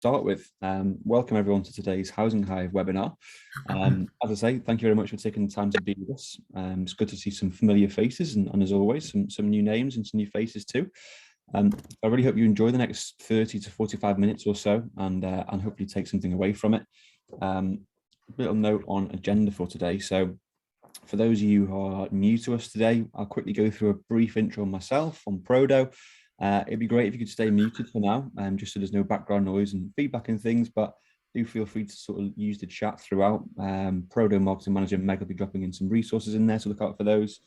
start with. Welcome everyone to today's Housing Hive webinar. As I say, thank you very much for taking the time to be with us. It's good to see some familiar faces and as always, some new names and some new faces too. I really hope you enjoy the next 30 to 45 minutes or so and hopefully take something away from it. Little note on agenda for today. So for those of you who are new to us today, I'll quickly go through a brief intro on myself, on Prodo. It'd be great if you could stay muted for now, just so there's no background noise and feedback and things, but do feel free to sort of use the chat throughout. Prodo Marketing Manager Meg will be dropping in some resources in there, so look out for those.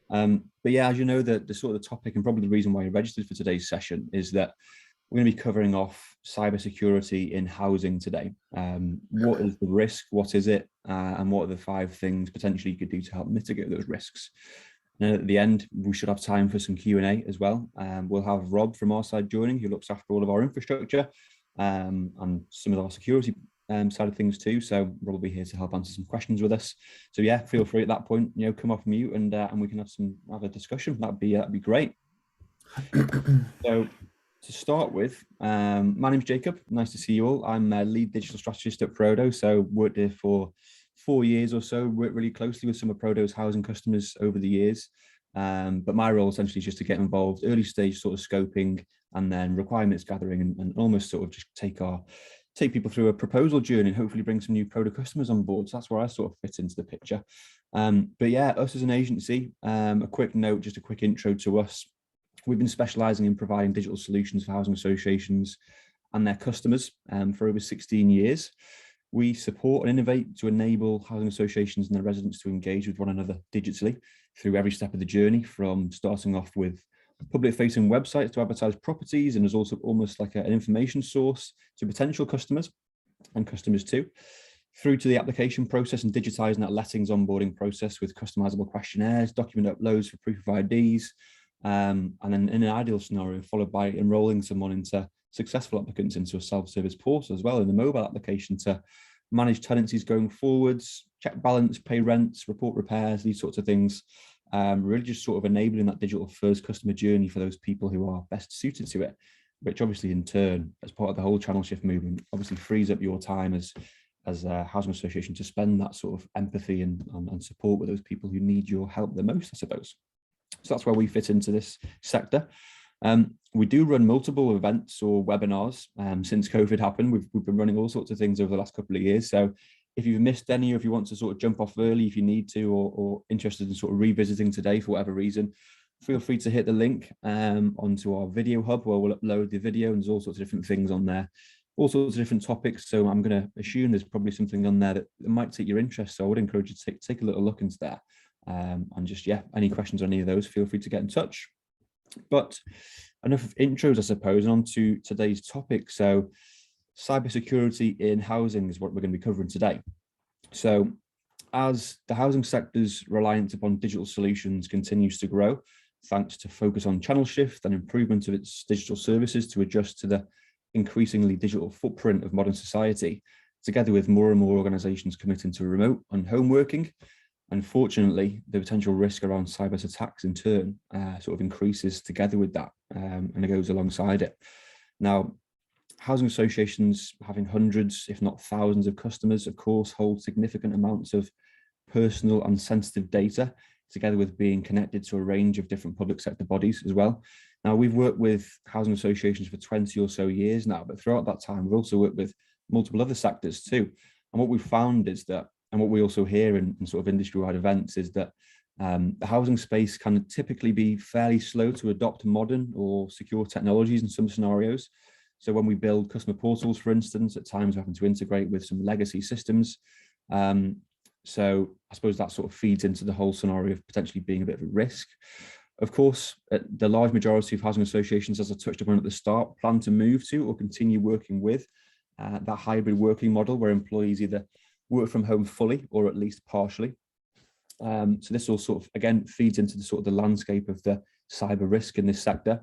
But yeah, as you know, the sort of the topic and probably the reason why you registered for today's session is that we're going to be covering off cybersecurity in housing today. What is the risk? What is it? And what are the 5 things potentially you could do to help mitigate those risks? And at the end, we should have time for some Q&A as well. We'll have Rob from our side joining, who looks after all of our infrastructure and some of our security side of things too. So Rob will be here to help answer some questions with us. So yeah, feel free at that point, come off mute and we can have a discussion. That'd be great. So to start with, my name's Jacob. Nice to see you all. I'm a lead digital strategist at Prodo. So worked here for 4 years or so, worked really closely with some of Prodo's housing customers over the years. But my role essentially is just to get involved, early stage sort of scoping and then requirements gathering and almost sort of just take people through a proposal journey and hopefully bring some new Prodo customers on board. So that's where I sort of fit into the picture. But yeah, us as an agency, a quick note, just a quick intro to us. We've been specialising in providing digital solutions for housing associations and their customers for over 16 years. We support and innovate to enable housing associations and their residents to engage with one another digitally through every step of the journey, from starting off with public-facing websites to advertise properties, and there's also almost like an information source to potential customers and customers too, through to the application process and digitising that lettings onboarding process with customisable questionnaires, document uploads for proof of IDs, and then in an ideal scenario, followed by enrolling someone into successful applicants into a self-service portal as well in the mobile application to manage tenancies going forwards, check balance, pay rents, report repairs, these sorts of things. Really just sort of enabling that digital first customer journey for those people who are best suited to it, which obviously in turn, as part of the whole channel shift movement, obviously frees up your time as a housing association to spend that sort of empathy and support with those people who need your help the most, I suppose. So that's where we fit into this sector. We do run multiple events or webinars since COVID happened. We've been running all sorts of things over the last couple of years. So if you've missed any, or if you want to sort of jump off early, if you need to, or interested in sort of revisiting today for whatever reason, feel free to hit the link onto our video hub where we'll upload the video, and there's all sorts of different things on there, all sorts of different topics. So I'm going to assume there's probably something on there that might take your interest. So I would encourage you to take a little look into that. And just, yeah, any questions on any of those, feel free to get in touch. But enough of intros, I suppose, and on to today's topic. So cybersecurity in housing is what we're going to be covering today. So as the housing sector's reliance upon digital solutions continues to grow, thanks to focus on channel shift and improvement of its digital services to adjust to the increasingly digital footprint of modern society, together with more and more organisations committing to remote and home working, unfortunately, the potential risk around cyber attacks in turn sort of increases together with that, and it goes alongside it. Now, housing associations having hundreds, if not thousands of customers, of course, hold significant amounts of personal and sensitive data, together with being connected to a range of different public sector bodies as well. Now, we've worked with housing associations for 20 or so years now, but throughout that time, we've also worked with multiple other sectors too. And what we've found is that, and what we also hear in sort of industry-wide events, is that the housing space can typically be fairly slow to adopt modern or secure technologies in some scenarios. So when we build customer portals, for instance, at times we're having to integrate with some legacy systems. So I suppose that sort of feeds into the whole scenario of potentially being a bit of a risk. Of course, the large majority of housing associations, as I touched upon at the start, plan to move to or continue working with that hybrid working model where employees either work from home fully or at least partially. So this all sort of, again, feeds into the sort of the landscape of the cyber risk in this sector.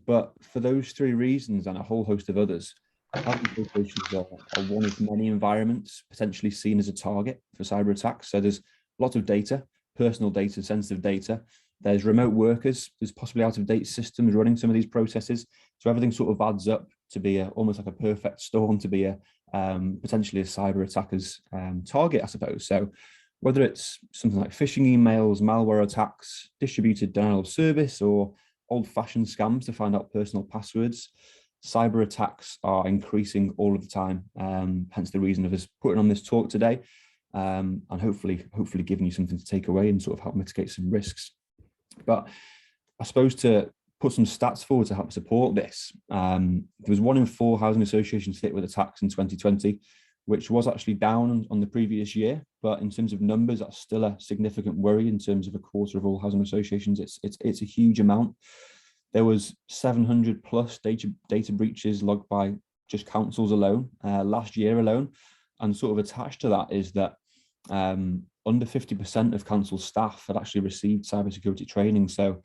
But for those 3 reasons and a whole host of others, housing associations are one of many environments potentially seen as a target for cyber attacks. So there's lots of data, personal data, sensitive data, There's remote workers, there's possibly out-of-date systems running some of these processes. So everything sort of adds up to be almost like a perfect storm to be potentially a cyber attacker's target, I suppose. So whether it's something like phishing emails, malware attacks, distributed denial of service, or old-fashioned scams to find out personal passwords, cyber attacks are increasing all of the time. Hence the reason of us putting on this talk today, and hopefully giving you something to take away and sort of help mitigate some risks. But I suppose to put some stats forward to help support this, there was 1 in 4 housing associations hit with attacks in 2020, which was actually down on the previous year. But in terms of numbers, that's still a significant worry in terms of a quarter of all housing associations. It's a huge amount. There was 700 plus data breaches logged by just councils alone last year alone. And sort of attached to that is that under 50% of council staff had actually received cybersecurity training. So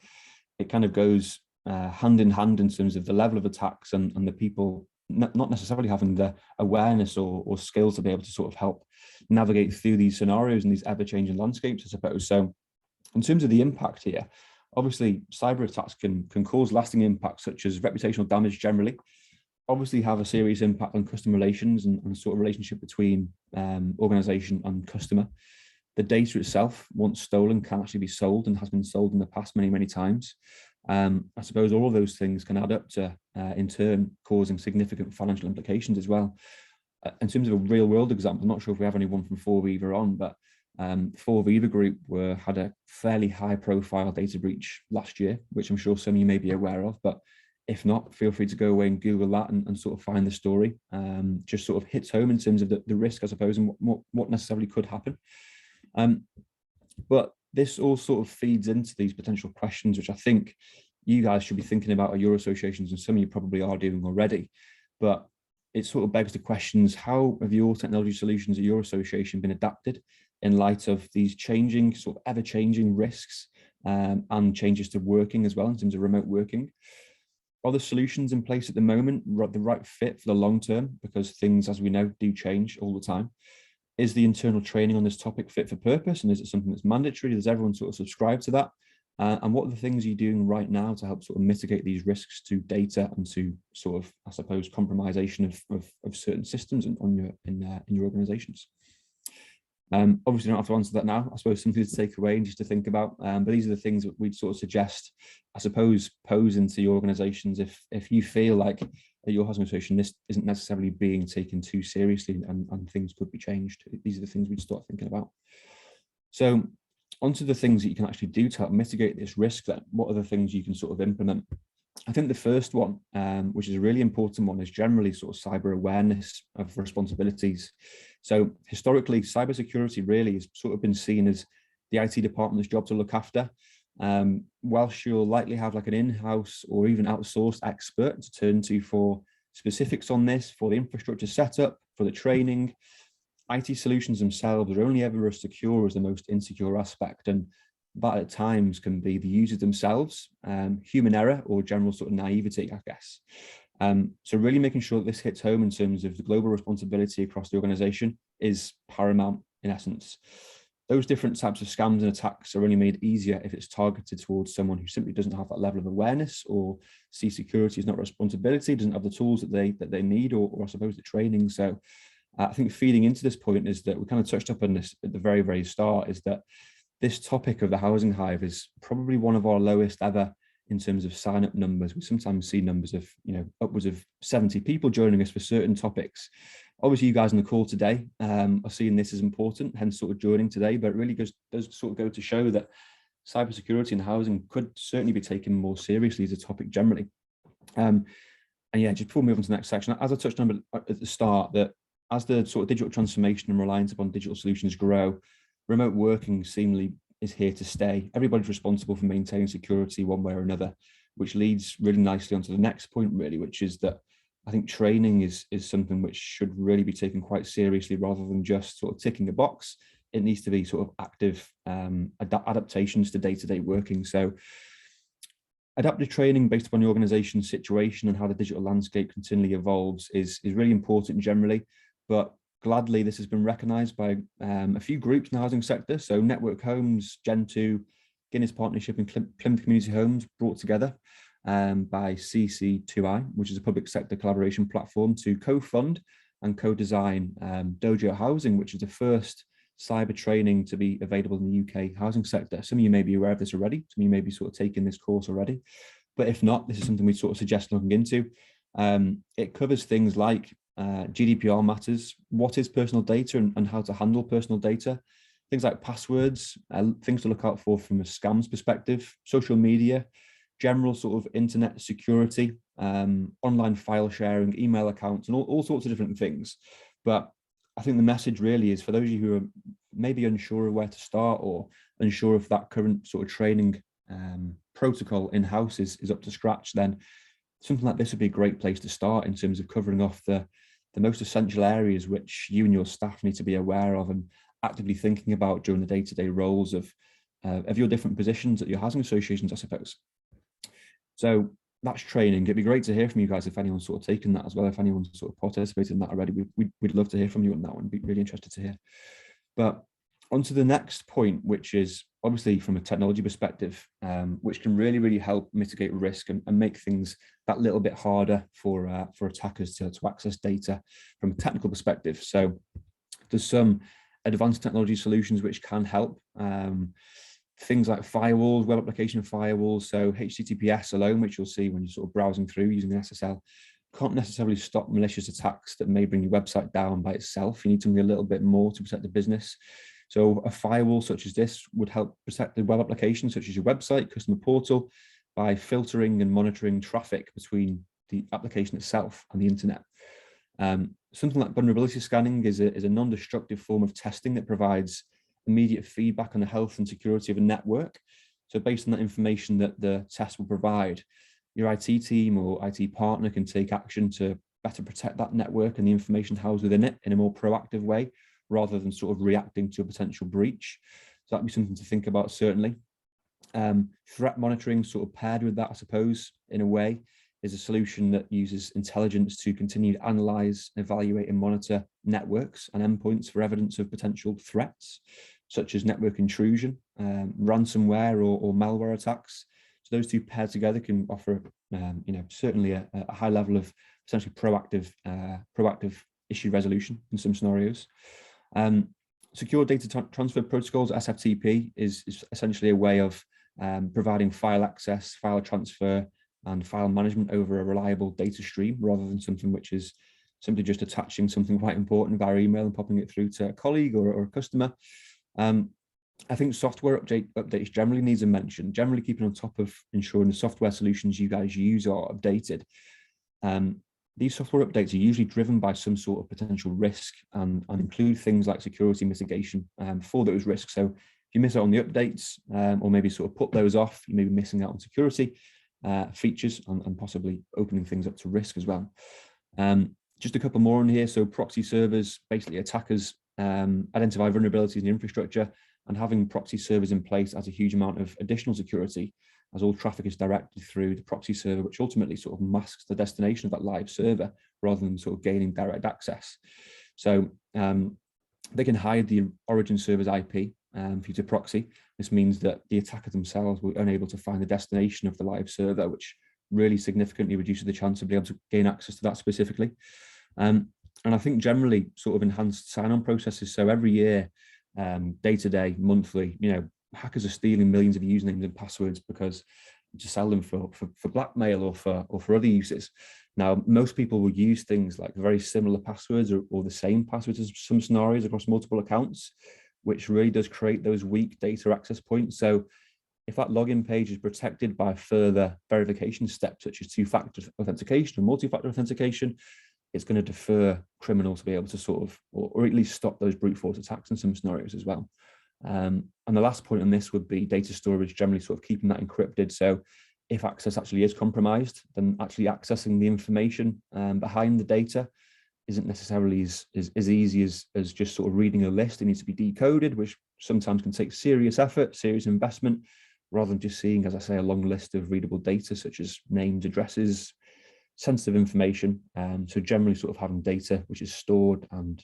it kind of goes hand in hand in terms of the level of attacks and the people not necessarily having the awareness or skills to be able to sort of help navigate through these scenarios and these ever-changing landscapes, I suppose. So in terms of the impact here, obviously cyber attacks can cause lasting impacts such as reputational damage generally, obviously have a serious impact on customer relations and sort of relationship between organization and customer. The data itself, once stolen, can actually be sold and has been sold in the past many times. I suppose all of those things can add up to, in turn, causing significant financial implications as well. In terms of a real world example, I'm not sure if we have anyone from 4Viva on, but 4Viva Group had a fairly high profile data breach last year, which I'm sure some of you may be aware of, but if not, feel free to go away and Google that and sort of find the story. Just sort of hits home in terms of the risk, I suppose, and what necessarily could happen. But this all sort of feeds into these potential questions, which I think you guys should be thinking about at your associations, and some of you probably are doing already. But it sort of begs the questions, how have your technology solutions at your association been adapted in light of these changing, sort of ever-changing risks and changes to working as well in terms of remote working? Are the solutions in place at the moment the right fit for the long term? Because things, as we know, do change all the time. Is the internal training on this topic fit for purpose? And is it something that's mandatory? Does everyone sort of subscribe to that? And what are the things you're doing right now to help sort of mitigate these risks to data and to sort of, I suppose, compromisation of certain systems in your organizations? Obviously, don't have to answer that now. I suppose something to take away and just to think about. But these are the things that we'd sort of suggest, I suppose, pose into your organizations if you feel like at your housing association this isn't necessarily being taken too seriously and things could be changed. These are the things we'd start thinking about. So onto the things that you can actually do to help mitigate this risk. Then, what are the things you can sort of implement? I think the first one, which is a really important one, is generally sort of cyber awareness of responsibilities. So historically, cybersecurity really has sort of been seen as the IT department's job to look after. Whilst you'll likely have like an in-house or even outsourced expert to turn to for specifics on this, for the infrastructure setup, for the training, IT solutions themselves are only ever as secure as the most insecure aspect. And that at times can be the users themselves, human error or general sort of naivety, I guess. So really making sure that this hits home in terms of the global responsibility across the organization is paramount in essence. Those different types of scams and attacks are only made easier if it's targeted towards someone who simply doesn't have that level of awareness or sees security as not a responsibility, doesn't have the tools that they need or I suppose the training. So I think feeding into this point is that we kind of touched up on this at the very start, is that this topic of the Housing Hive is probably one of our lowest ever in terms of sign-up numbers. We sometimes see numbers of, upwards of 70 people joining us for certain topics. Obviously, you guys on the call today are seeing this as important, hence sort of joining today, but it really does sort of go to show that cybersecurity and housing could certainly be taken more seriously as a topic generally. And yeah, just before we move on to the next section, as I touched on at the start, that as the sort of digital transformation and reliance upon digital solutions grow, remote working seemingly is here to stay. Everybody's responsible for maintaining security one way or another, which leads really nicely onto the next point, really, which is that I think training is something which should really be taken quite seriously rather than just sort of ticking a box. It needs to be sort of active adaptations to day-to-day working. So adaptive training based upon the organization's situation and how the digital landscape continually evolves is really important generally, but gladly, this has been recognised by a few groups in the housing sector. So Network Homes, Gen2, Guinness Partnership and Plymouth Community Homes brought together by CC2I, which is a public sector collaboration platform to co-fund and co-design Dojo Housing, which is the first cyber training to be available in the UK housing sector. Some of you may be aware of this already. Some of you may be sort of taking this course already. But if not, this is something we sort of suggest looking into. It covers things like GDPR matters, what is personal data and how to handle personal data, things like passwords, things to look out for from a scams perspective, social media, general sort of internet security, online file sharing, email accounts, and all sorts of different things. But I think the message really is for those of you who are maybe unsure of where to start or unsure if that current sort of training protocol in-house is up to scratch, then something like this would be a great place to start in terms of covering off the most essential areas which you and your staff need to be aware of and actively thinking about during the day-to-day roles of your different positions at your housing associations, I suppose. So that's training. It'd be great to hear from you guys if anyone's sort of taken that as well, if anyone's sort of participated in that already. We'd love to hear from you on that one. Be really interested to hear. But on to the next point, which is obviously from a technology perspective, which can really, really help mitigate risk and make things that little bit harder for attackers to access data from a technical perspective. So there's some advanced technology solutions which can help. Things like firewalls, web application firewalls. So HTTPS alone, which you'll see when you're sort of browsing through using the SSL, can't necessarily stop malicious attacks that may bring your website down by itself. You need something a little bit more to protect the business. So a firewall such as this would help protect the web application, such as your website, customer portal, by filtering and monitoring traffic between the application itself and the internet. Something like vulnerability scanning is a non-destructive form of testing that provides immediate feedback on the health and security of a network. So based on that information that the test will provide, your IT team or IT partner can take action to better protect that network and the information housed within it in a more proactive way, rather than sort of reacting to a potential breach. So that'd be something to think about, certainly. Threat monitoring sort of paired with that, I suppose, in a way, is a solution that uses intelligence to continue to analyze, evaluate and monitor networks and endpoints for evidence of potential threats, such as network intrusion, ransomware or malware attacks. So those two paired together can offer, certainly a high level of essentially proactive issue resolution in some scenarios. Secure data transfer protocols, SFTP, is essentially a way of providing file access, file transfer, and file management over a reliable data stream, rather than something which is simply just attaching something quite important via email and popping it through to a colleague or a customer. I think software updates generally needs a mention, generally keeping on top of ensuring the software solutions you guys use are updated. These software updates are usually driven by some sort of potential risk and include things like security mitigation for those risks. So if you miss out on the updates or maybe sort of put those off, you may be missing out on security features and possibly opening things up to risk as well. Just a couple more on here. So proxy servers, basically attackers identify vulnerabilities in the infrastructure, and having proxy servers in place adds a huge amount of additional security, as all traffic is directed through the proxy server, which ultimately sort of masks the destination of that live server rather than sort of gaining direct access. So they can hide the origin server's IP for you to proxy. This means that the attacker themselves will be unable to find the destination of the live server, which really significantly reduces the chance of being able to gain access to that specifically. And I think generally sort of enhanced sign-on processes. So every year, day to day, monthly, hackers are stealing millions of usernames and passwords because to sell them for blackmail or for other uses. Now, most people will use things like very similar passwords or the same passwords in some scenarios across multiple accounts, which really does create those weak data access points. So if that login page is protected by further verification steps, such as two-factor authentication or multi-factor authentication, it's going to defer criminals to be able to sort of, or at least stop those brute force attacks in some scenarios as well. And the last point on this would be data storage, generally sort of keeping that encrypted. So if access actually is compromised, then actually accessing the information behind the data isn't necessarily as easy as just sort of reading a list. It needs to be decoded, which sometimes can take serious effort, serious investment, rather than just seeing, as I say, a long list of readable data, such as names, addresses, sensitive information. So generally sort of having data which is stored and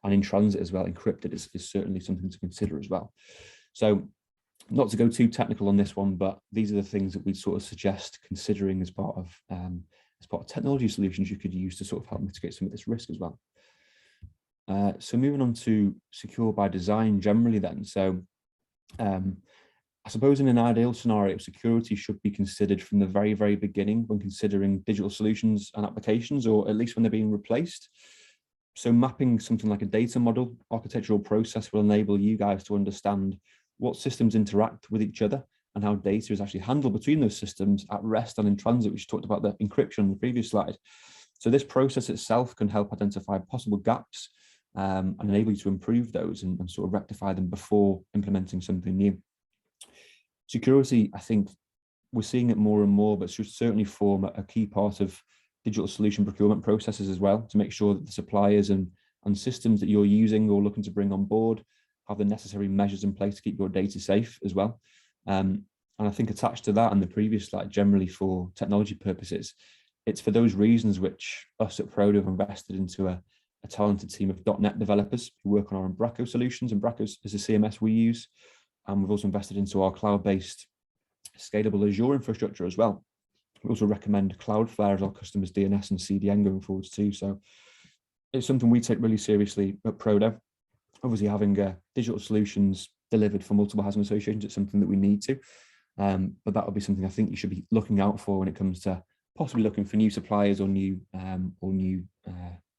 in transit as well, encrypted, is certainly something to consider as well. So Not to go too technical on this one, but these are the things that we'd sort of suggest considering as part of technology solutions you could use to sort of help mitigate some of this risk as well. So moving on to secure by design generally then. So I suppose in an ideal scenario, security should be considered from the very, very beginning when considering digital solutions and applications, or at least when they're being replaced. So mapping something like a data model architectural process will enable you guys to understand what systems interact with each other and how data is actually handled between those systems at rest and in transit, which talked about the encryption on the previous slide. So this process itself can help identify possible gaps and enable you to improve those and sort of rectify them before implementing something new. Security, I think we're seeing it more and more, but should certainly form a key part of digital solution procurement processes as well, to make sure that the suppliers and systems that you're using or looking to bring on board have the necessary measures in place to keep your data safe as well. And I think attached to that and the previous slide, generally for technology purposes, it's for those reasons which us at Prodo have invested into a talented team of .NET developers who work on our Umbraco solutions. Umbraco is a CMS we use. And we've also invested into our cloud-based scalable Azure infrastructure as well. We also recommend Cloudflare as our customers' DNS and CDN going forwards too. So it's something we take really seriously at Prodo. Obviously, having digital solutions delivered for multiple housing associations, it's something that we need to. But that would be something I think you should be looking out for when it comes to possibly looking for new suppliers or new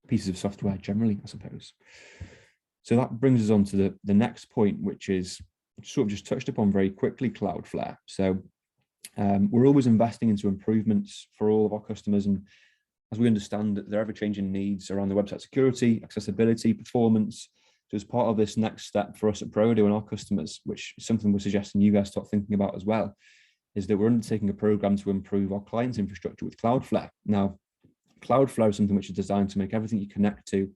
pieces of software generally, I suppose. So that brings us on to the next point, which is sort of just touched upon very quickly, Cloudflare. So we're always investing into improvements for all of our customers. And as we understand that their ever-changing needs around the website security, accessibility, performance, so as part of this next step for us at Prodo and our customers, which is something we're suggesting you guys start thinking about as well, is that we're undertaking a program to improve our clients' infrastructure with Cloudflare. Now, Cloudflare is something which is designed to make everything you connect to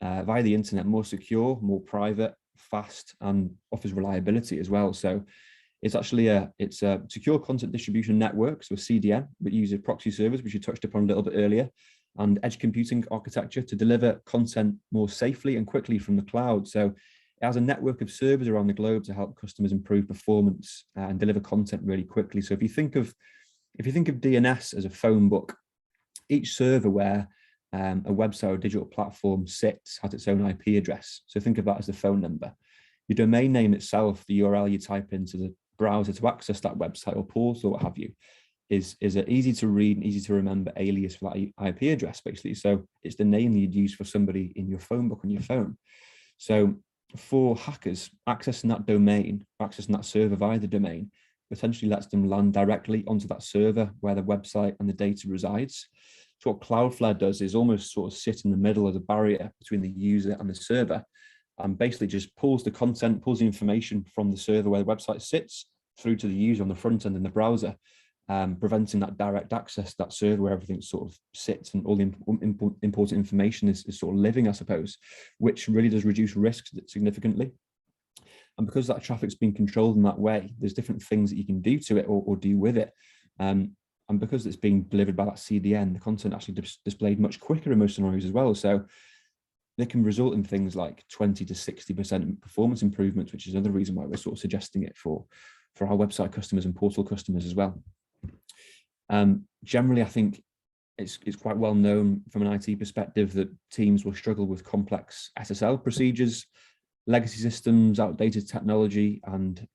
via the internet more secure, more private, fast, and offers reliability as well. So it's actually a secure content distribution network, so a CDN, but uses proxy servers, which you touched upon a little bit earlier, and edge computing architecture to deliver content more safely and quickly from the cloud. So it has a network of servers around the globe to help customers improve performance and deliver content really quickly. So if you think of DNS as a phone book, each server where a website or digital platform sits has its own IP address. So think of that as the phone number. Your domain name itself, the URL you type into the browser to access that website or portal or what have you, is an easy to read and easy to remember alias for that IP address, basically. So it's the name you'd use for somebody in your phone book on your phone. So for hackers, accessing that domain, accessing that server via the domain, potentially lets them land directly onto that server where the website and the data resides. So what Cloudflare does is almost sort of sit in the middle as a barrier between the user and the server, and basically just pulls the content, pulls the information from the server where the website sits through to the user on the front end in the browser, preventing that direct access to that server where everything sort of sits and all the important information is sort of living, I suppose, which really does reduce risks significantly. And because that traffic's been controlled in that way, there's different things that you can do to it or do with it. And because it's being delivered by that CDN, the content actually displayed much quicker in most scenarios as well. So they can result in things like 20 to 60% performance improvements, which is another reason why we're sort of suggesting it for our website customers and portal customers as well. Generally, I think it's quite well known from an IT perspective that teams will struggle with complex SSL procedures, legacy systems, outdated technology, and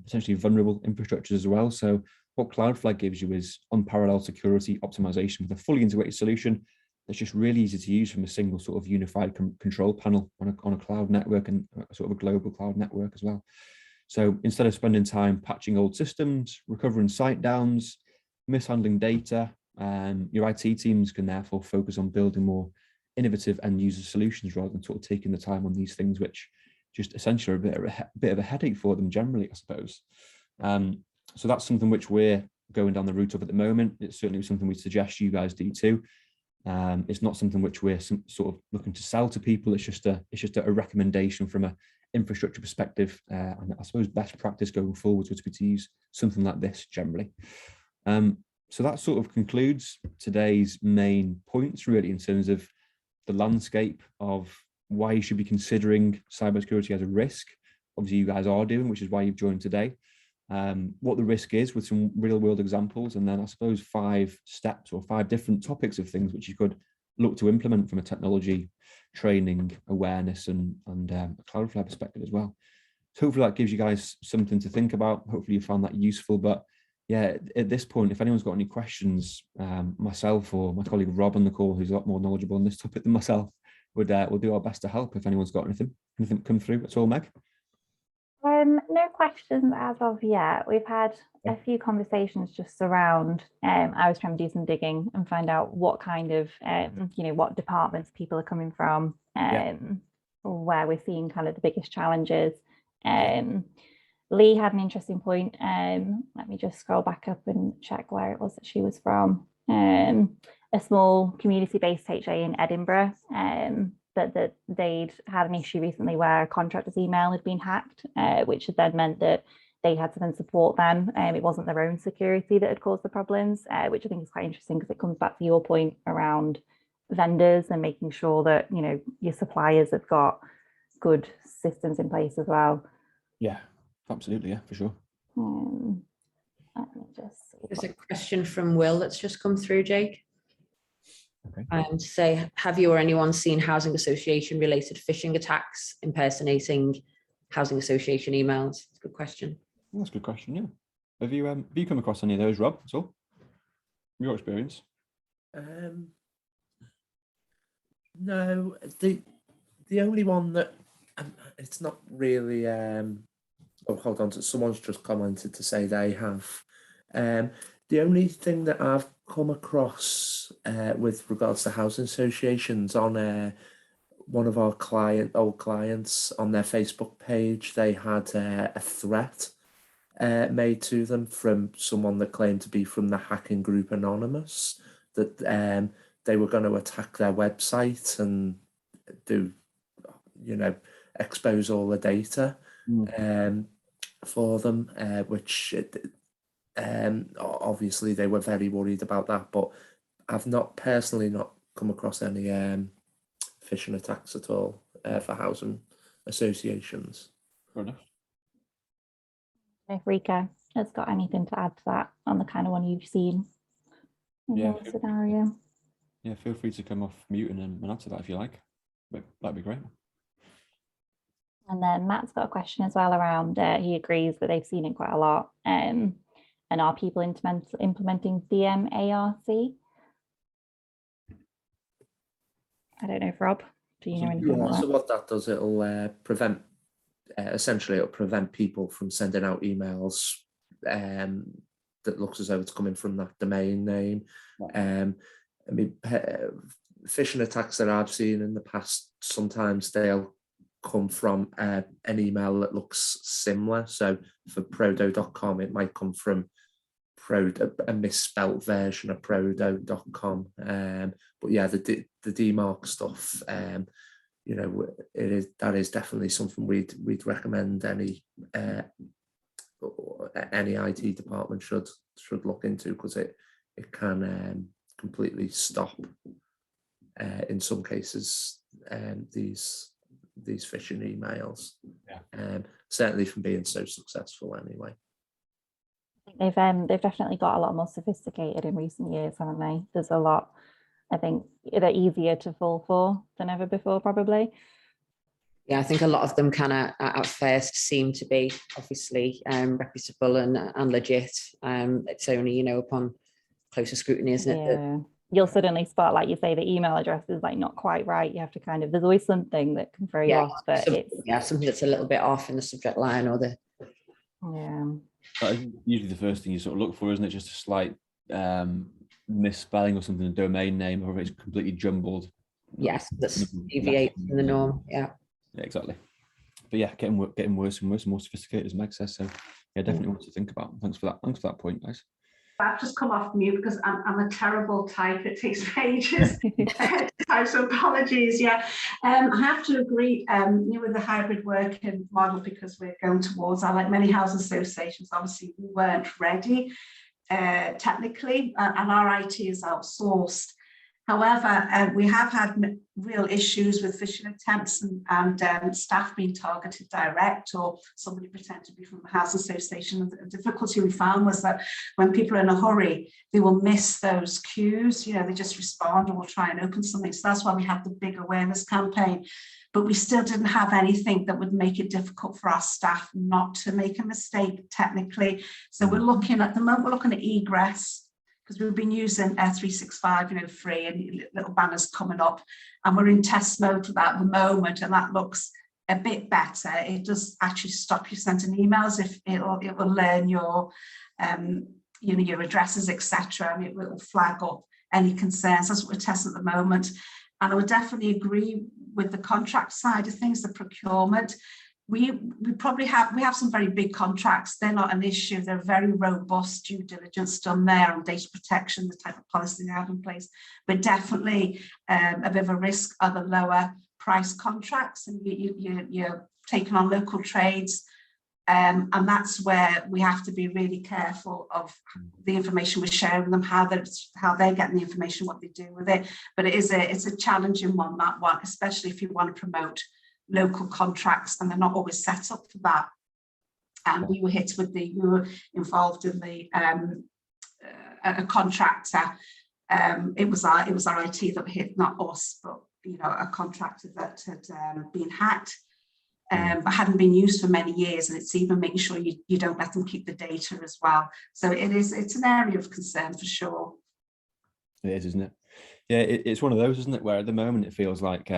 potentially vulnerable infrastructures as well. So what Cloudflare gives you is unparalleled security optimization with a fully integrated solution that's just really easy to use from a single sort of unified control panel on a cloud network and sort of a global cloud network as well. So instead of spending time patching old systems, recovering site downs, mishandling data, your IT teams can therefore focus on building more innovative end user solutions rather than sort of taking the time on these things, which just essentially are a bit of a headache for them generally, I suppose. So that's something which we're going down the route of at the moment. It's certainly something we suggest you guys do too. It's not something which we're sort of looking to sell to people. It's just a recommendation from an infrastructure perspective, and I suppose best practice going forward would be to use something like this generally. So that sort of concludes today's main points, really, in terms of the landscape of why you should be considering cybersecurity as a risk. Obviously, you guys are doing, which is why you've joined today. what the risk is with some real world examples, and then I suppose 5 steps or 5 different topics of things which you could look to implement from a technology, training, awareness, and a Cloudflare perspective as well. So hopefully that gives you guys something to think about. Hopefully you found that useful. But yeah, at this point, if anyone's got any questions, myself or my colleague Rob on the call, who's a lot more knowledgeable on this topic than myself, we'll do our best to help if anyone's got anything come through at all, Meg. No questions as of yet. We've had a few conversations just around, I was trying to do some digging and find out what kind of, what departments people are coming from, where we're seeing kind of the biggest challenges. Lee had an interesting point. Let me just scroll back up and check where it was that she was from. A small community-based HA in Edinburgh, but that they'd had an issue recently where a contractor's email had been hacked, which had then meant that they had to then support them. It wasn't their own security that had caused the problems, which I think is quite interesting because it comes back to your point around vendors and making sure that, your suppliers have got good systems in place as well. Yeah, absolutely. Yeah, for sure. Let me just see. There's a question from Will that's just come through, Jake. Okay. Say, have you or anyone seen housing association related phishing attacks impersonating housing association emails? That's a good question. That's a good question. Yeah. Have you come across any of those, Rob? At all? Your experience? No, the only one that it's not really. Oh, hold on. Someone's just commented to say they have. The only thing that I've come across with regards to housing associations on one of our old clients on their Facebook page, they had a threat made to them from someone that claimed to be from the hacking group Anonymous, that they were going to attack their website and do, expose all the data for them, which obviously they were very worried about that, but I've personally not come across any phishing attacks at all for housing associations. Fair enough. If Rika has got anything to add to that on the kind of one you've seen in your scenario. Yeah, feel free to come off mute and answer that if you like. That'd be great. And then Matt's got a question as well around, he agrees that they've seen it quite a lot. And are people implementing DMARC? I don't know if Rob, do you know anything about that? So what that does, it'll prevent, essentially it'll prevent people from sending out emails that looks as though it's coming from that domain name. Right. Phishing attacks that I've seen in the past, sometimes they'll come from an email that looks similar. So for prodo.com, it might come from a misspelt version of prodo.com. But yeah, the DMARC stuff, that is definitely something we'd recommend any IT department should look into, because it can completely stop in some cases these phishing emails. Certainly from being so successful anyway. They've definitely got a lot more sophisticated in recent years, haven't they? There's a lot, I think they're easier to fall for than ever before, probably. Yeah, I think a lot of them kind of at first seem to be obviously reputable and legit. It's only, upon closer scrutiny, isn't it? Yeah. You'll suddenly spot, like you say, the email address is like not quite right. You have to there's always something that can throw you off, but something that's a little bit off in the subject line or the. Yeah. That is usually the first thing you sort of look for, isn't it? Just a slight misspelling or something, a domain name, or it's completely jumbled. Yes, that's deviates from the norm. Yeah. Yeah, exactly. But yeah, getting worse and worse and more sophisticated, as Meg says. So yeah, definitely want to think about. Thanks for that. Thanks for that point, guys. I've just come off mute because I'm a terrible type. It takes pages to type, so apologies. Yeah, I have to agree with the hybrid working model, because we're going towards that. Like many housing associations, obviously we weren't ready technically, and our IT is outsourced. However, we have had real issues with phishing attempts and staff being targeted direct, or somebody pretend to be from the housing association. The difficulty we found was that when people are in a hurry, they will miss those cues. You know, they just respond and will try and open something. So that's why we have the big awareness campaign. But we still didn't have anything that would make it difficult for our staff not to make a mistake technically. So we're looking at the moment, we're looking at egress, because we've been using 365, you know, free, and little banners coming up, and we're in test mode for that at the moment, and that looks a bit better. It does actually stop you sending emails if it will learn your, you know, your addresses, etc., and it will flag up any concerns. That's what we're testing at the moment. And I would definitely agree with the contract side of things, the procurement. We probably have some very big contracts. They're not an issue. They're very robust due diligence done there on data protection, the type of policy they have in place. But definitely a bit of a risk are the lower price contracts, and you're taking on local trades. And that's where we have to be really careful of the information we're sharing with them, how they're getting the information, what they do with it. But it's a challenging one, that one, especially if you want to promote local contracts, and they're not always set up for that. And we were involved in a contractor. It was our IT that hit, not us, but you know, a contractor that had been hacked. But hadn't been used for many years, and it's even making sure you don't let them keep the data as well. So it's an area of concern for sure. It is, isn't it? Yeah, it's one of those, isn't it, where at the moment it feels like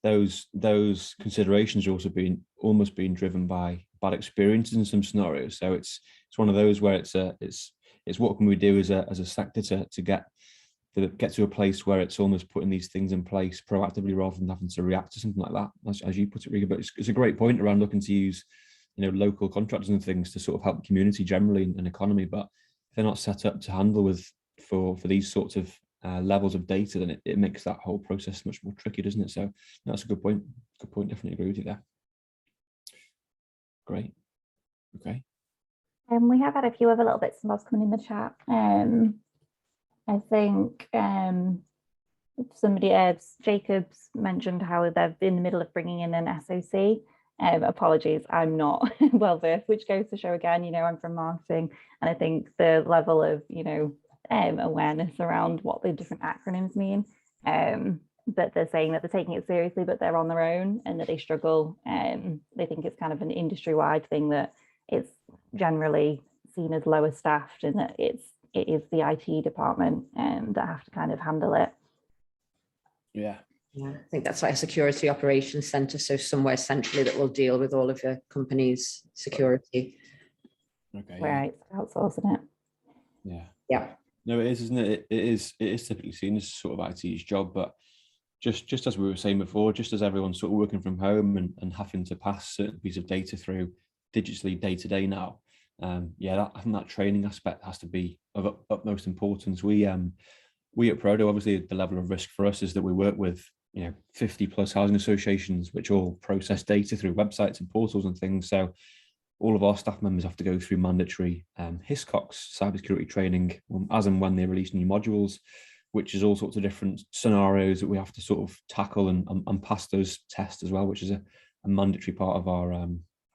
those considerations are also almost being driven by bad experiences in some scenarios. So it's one of those where it's what can we do as a sector to get to a place where it's almost putting these things in place proactively rather than having to react to something like that, as you put it, Riga. But it's a great point around looking to use, you know, local contractors and things to sort of help the community generally and economy. But if they're not set up to handle for these sorts of levels of data, then it makes that whole process much more tricky, doesn't it? So that's a good point. Good point. Definitely agree with you there. Great. Okay. We have had a few other little bits and bobs coming in the chat. I think Jacobs mentioned how they're in the middle of bringing in an SOC. Apologies, I'm not well versed, which goes to show again, you know, I'm from marketing, and I think the level of, you know, awareness around what the different acronyms mean. But they're saying that they're taking it seriously, but they're on their own and that they struggle. They think it's kind of an industry-wide thing, that it's generally seen as lower staffed, and that it is the IT department that have to kind of handle it. Yeah, I think that's like a security operations center, so somewhere centrally that will deal with all of your company's security. Okay. Right, outsourcing it. Yeah. No, it is, isn't it? It is typically seen as sort of IT's job, but just as we were saying before, just as everyone's sort of working from home and having to pass certain pieces of data through digitally day to day now, I think that training aspect has to be of utmost importance. We at Prodo, obviously the level of risk for us is that we work with, you know, 50 plus housing associations which all process data through websites and portals and things. So all of our staff members have to go through mandatory HISCOX cybersecurity training as and when they release new modules, which is all sorts of different scenarios that we have to sort of tackle and pass those tests as well, which is a mandatory part of our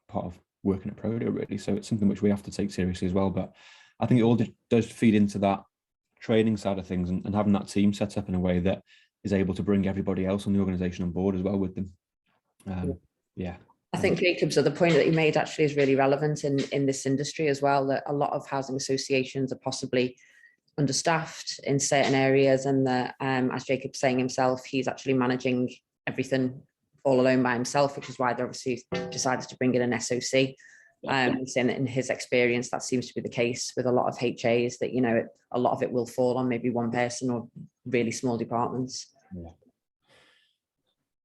part of working at Prodo, really. So it's something which we have to take seriously as well. But I think it all does feed into that training side of things, and having that team set up in a way that is able to bring everybody else on the organization on board as well with them. I think Jacob's other point that he made actually is really relevant in this industry as well, that a lot of housing associations are possibly understaffed in certain areas, and that as Jacob's saying himself, he's actually managing everything all alone by himself, which is why they obviously decided to bring in an SOC. Saying that in his experience, that seems to be the case with a lot of HAs, that, you know, a lot of it will fall on maybe one person or really small departments.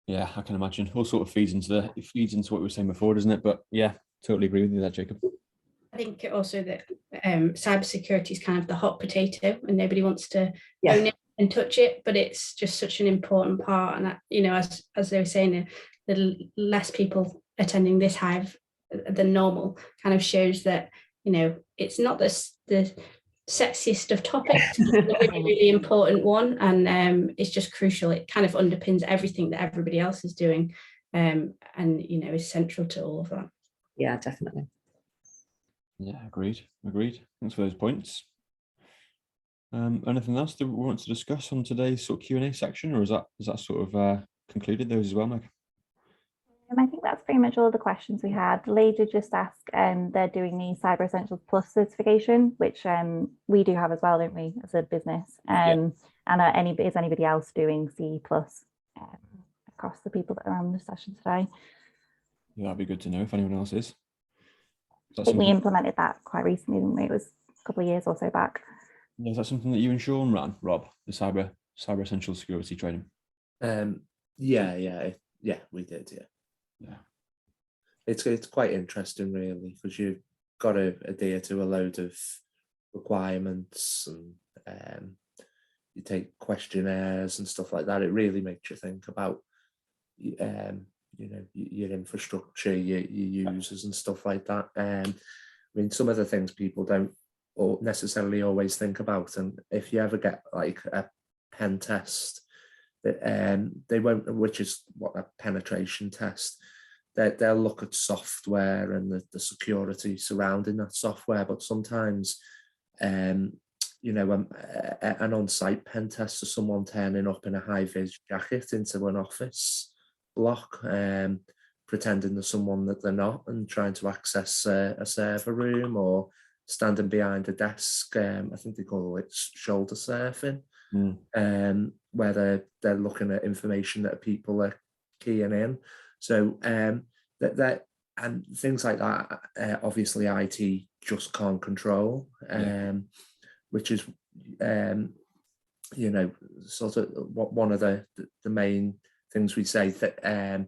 Yeah, I can imagine. All sort of feeds into what we were saying before, doesn't it? But yeah, totally agree with you there, Jacob. I think also that cybersecurity is kind of the hot potato, and nobody wants to own it and touch it, but it's just such an important part. And that, you know, as they were saying, the less people attending this hive than normal kind of shows that, you know, it's not the sexiest of topics. It's a really, really important one, and it's just crucial. It kind of underpins everything that everybody else is doing, and is central to all of that. Yeah, definitely. Yeah, agreed. Thanks for those points. Anything else that we want to discuss on today's sort of Q&A section, or is that sort of concluded those as well, Meg? I think that's pretty much all the questions we had. Lee did just ask, they're doing the Cyber Essentials Plus certification, which we do have as well, don't we, as a business? And is anybody else doing C Plus across the people that are on the session today? Yeah, that'd be good to know if anyone else is. I think we implemented that quite recently, didn't we? It was a couple of years or so back. Yeah, is that something that you and Sean ran, Rob, the Cyber Essentials security training? Yeah, we did, yeah. It's quite interesting, really, because you've got to adhere to a load of requirements, and you take questionnaires and stuff like that. It really makes you think about your infrastructure, your users and stuff like that. I mean, some of the things people don't necessarily always think about, and if you ever get like a pen test, that they won't, which is what a penetration test, they'll look at software and the security surrounding that software, but sometimes an on-site pen test of someone turning up in a high-vis jacket into an office block, pretending they're someone that they're not, and trying to access a server room, or standing behind a desk. I think they call it shoulder surfing, where they're looking at information that people are keying in. So that and things like that, obviously IT just can't control, which is sort of one of the main things we say, that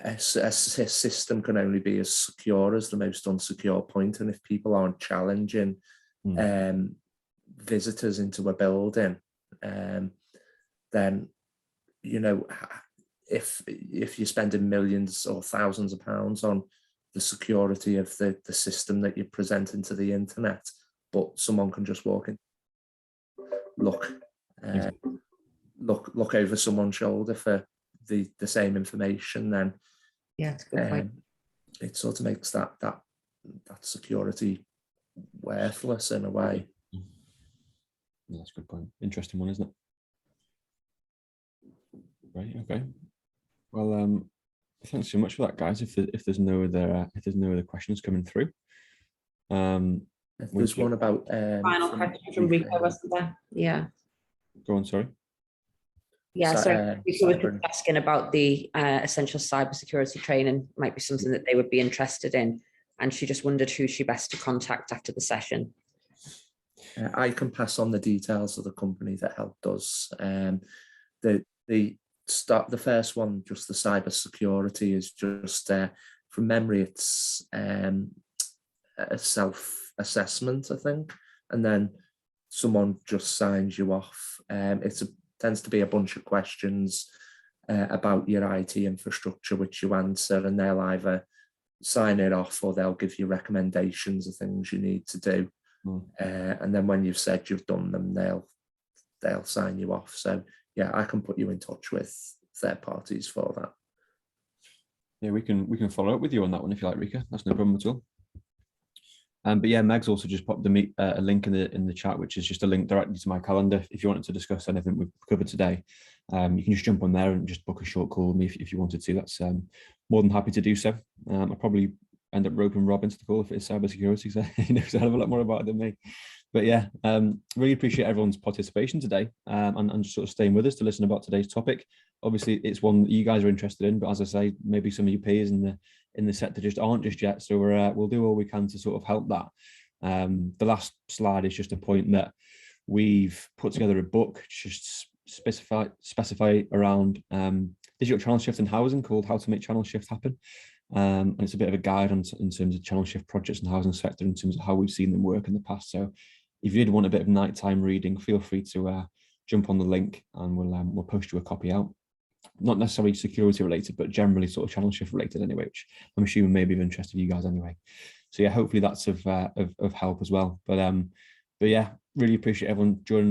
a system can only be as secure as the most unsecure point, and if people aren't challenging visitors into a building, then if you're spending millions or thousands of pounds on the security of the system that you're presenting to the internet, but someone can just walk in, look over someone's shoulder for the same information, then that's a good point. It sort of makes that security worthless in a way. Yeah, that's a good point. Interesting one, isn't it? Right. Okay. Well, thanks so much for that, guys. If there's no other questions coming through, there's one about final question from Rico, wasn't there? Yeah. Go on. Sorry. Yeah, so Rico was just asking about the essential cybersecurity training. Might be something that they would be interested in, and she just wondered who she best to contact after the session. I can pass on the details of the company that helped us. The first one, just the cyber security, is just from memory, it's a self-assessment, I think, and then someone just signs you off. Tends to be a bunch of questions about your IT infrastructure, which you answer, and they'll either sign it off or they'll give you recommendations of things you need to do. And then when you've said you've done them, they'll sign you off. So yeah, I can put you in touch with third parties for that. Yeah, we can follow up with you on that one if you like, Rika. That's no problem at all. But yeah, Meg's also just popped a link in the chat, which is just a link directly to my calendar. If you wanted to discuss anything we've covered today, you can just jump on there and just book a short call with me if you wanted to. That's more than happy to do so. I'll probably end up roping Rob into the call if it's cybersecurity, because he knows a hell of a lot more about it than me. But yeah, really appreciate everyone's participation today, and just sort of staying with us to listen about today's topic. Obviously, it's one that you guys are interested in, but as I say, maybe some of your peers in the sector just aren't just yet. So we'll do all we can to sort of help that. The last slide is just a point that we've put together a book just specify around digital channel shift in housing, called How to Make Channel Shift Happen. And it's a bit of a guide in terms of channel shift projects in the housing sector, in terms of how we've seen them work in the past. So if you did want a bit of nighttime reading, feel free to jump on the link, and we'll post you a copy out. Not necessarily security related, but generally sort of channel shift related anyway, which I'm assuming may be of interest to you guys anyway. So yeah, hopefully that's of help as well. But yeah, really appreciate everyone joining